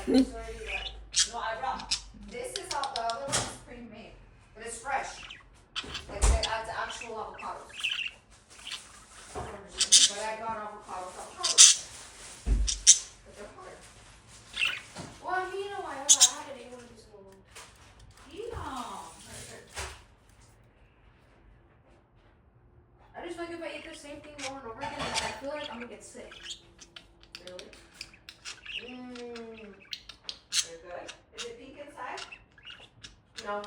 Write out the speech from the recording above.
It's already like, no, I brought. This is how the other one is pre-made, but it's fresh. Like they add the actual avocados. But I got avocados. But they're hard. Well, I mean, I had it able to just go. I just like if I eat the same thing over and over again, I feel like I'm gonna get sick. Really? Mmm. Very good. Is it pink inside? No.